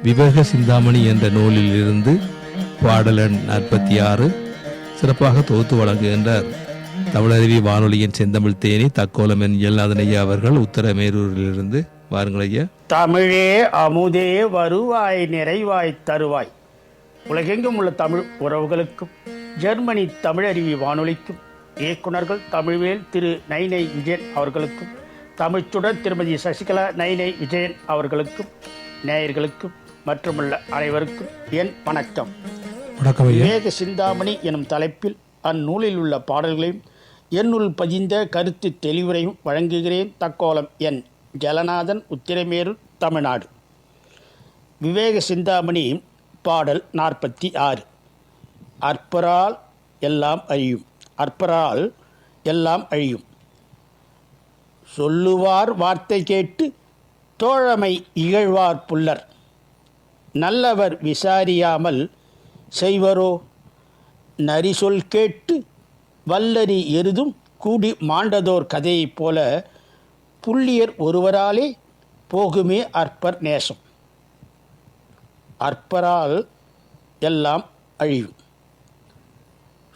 விவேக சிந்தாமணி என்ற நூலில் இருந்து பாடல் எண் 46 சிறப்பாக தொகுத்து வழங்குகின்றார் தமிழருவி வானொலியின் செந்தமிழ் தேனி தக்கோலம் என் எல்லாதனையா அவர்கள் உத்தரமேரூரிலிருந்து. வாருங்கள் ஐயா. தமிழே அமுதே வருவாய் நிறைவாய் தருவாய். உலகெங்கும் உள்ள தமிழ் உறவுகளுக்கும் ஜெர்மனி தமிழருவி வானொலிக்கும் இயக்குநர்கள் தமிழ்வேல் திரு நைனை விஜயன் அவர்களுக்கும் தமிழ்ச்சுடர் திருமதி சசிகலா நைனை விஜயன் அவர்களுக்கும் நேயர்களுக்கும் மற்றுமுள்ள அனைவருக்கும் என் வணக்கம். விவேக சிந்தாமணி எனும் தலைப்பில் அந்நூலில் உள்ள பாடல்களையும் என்னுள் பதிந்த கருத்து தெளிவுரையும் வழங்குகிறேன். தக்கோலம் என் ஜலநாதன், உத்திரமேரூர், தமிழ்நாடு. விவேக சிந்தாமணி பாடல் 46. அற்பரால் எல்லாம் அழியும். அற்பரால் எல்லாம் அழியும். சொல்லுவார் வார்த்தை கேட்டு தோழமை இகழ்வார் புல்லர். நல்லவர் விசாரியாமல் செய்வரோ. நரிசொல் கேட்டு வல்லரி எருதும் கூடி மாண்டதோர் கதையைப் போல புள்ளியர் ஒருவராலே போகுமே அற்பர் நேசம். அற்பரால் எல்லாம் அழியும்.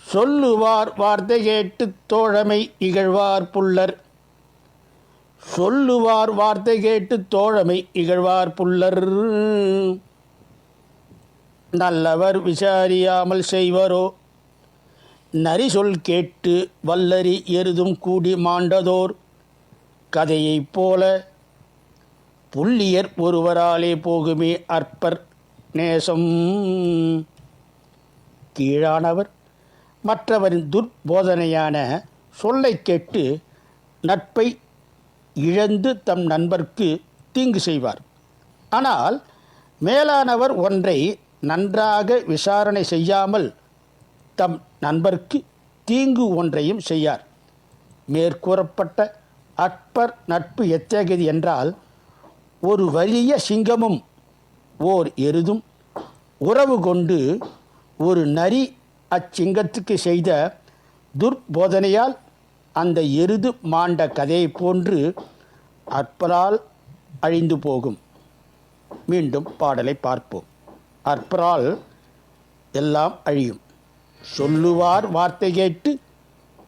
சொல்லுவார் வார்த்தை கேட்டு தோழமை இகழ்வார் புல்லர். சொல்லுவார் வார்த்தை கேட்டு தோழமை இகழ்வார் புல்லர். நல்லவர் விசாரியாமல் செய்வரோ. நரிசொல் கேட்டு வல்லரி எருதும் கூடி மாண்டதோர் கதையைப் போல புள்ளியர் ஒருவராலே போகுமே அற்பர் நேசம். கீழானவர் மற்றவரின் துர்போதனையான சொல்லை கேட்டு நட்பை இழந்து தம் நண்பர்க்கு தீங்கு செய்வார். ஆனால் மேலானவர் ஒன்றை நன்றாக விசாரணை செய்யாமல் தம் நண்பர்க்கு தீங்கு ஒன்றையும் செய்யார். மேற்கூறப்பட்ட அற்பர் நட்பு எத்தகையது என்றால், ஒரு வலிய சிங்கமும் ஓர் எருதும் உறவு கொண்டு ஒரு நரி அச்சிங்கத்துக்கு செய்த துர்போதனையால் அந்த எருது மாண்ட கதையை போன்று அற்பரால் அழிந்து போகும். மீண்டும் பாடலை பார்ப்போம். அற்பரால் எல்லாம் அழியும். சொல்லுவார் வார்த்தை கேட்டு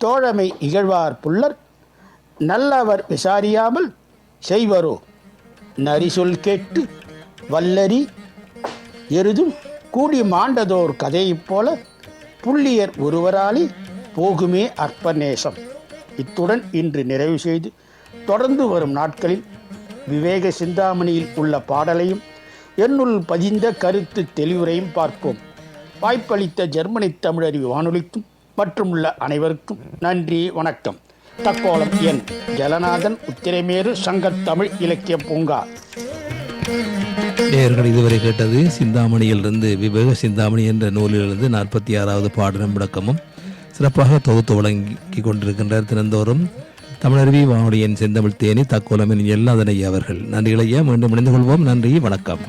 தோழமை இகழ்வார் புல்லர். நல்லவர் விசாரியாமல் செய்வரோ. நரிசொல் கேட்டு வல்லரி எருதும் கூடி மாண்டதோர் கதையைப் போல புள்ளியர் ஒருவராலே போகுமே அற்பநேசம். இத்துடன் இன்று நிறைவு செய்து தொடர்ந்து வரும் நாட்களில் விவேக சிந்தாமணியில் உள்ள பாடலையும் என்னுள் பதிந்த கருத்து தெளிவுரையும் பார்ப்போம். வாய்ப்பளித்த ஜெர்மனி தமிழருவி வானொலிக்கும் மற்றும் உள்ள அனைவருக்கும் நன்றி, வணக்கம். தக்கோலம் என் ஜலநாதன், உத்திரமேரு சங்கத் தமிழ் இலக்கிய பூங்கா. நேயர்கள் இதுவரை கேட்டது சிந்தாமணியிலிருந்து விவேக சிந்தாமணி என்ற நூலிலிருந்து 46வது பாடலும் விளக்கமும் சிறப்பாக தொகுத்து வழங்கி கொண்டிருக்கின்றார் தினந்தோறும் தமிழருவி வானொலியின் செந்தமிழ் தேனி தக்கோலமின் எல்லாதனை அவர்கள். நன்றிகளையா மீண்டும் இணைந்து கொள்வோம். நன்றி, வணக்கம்.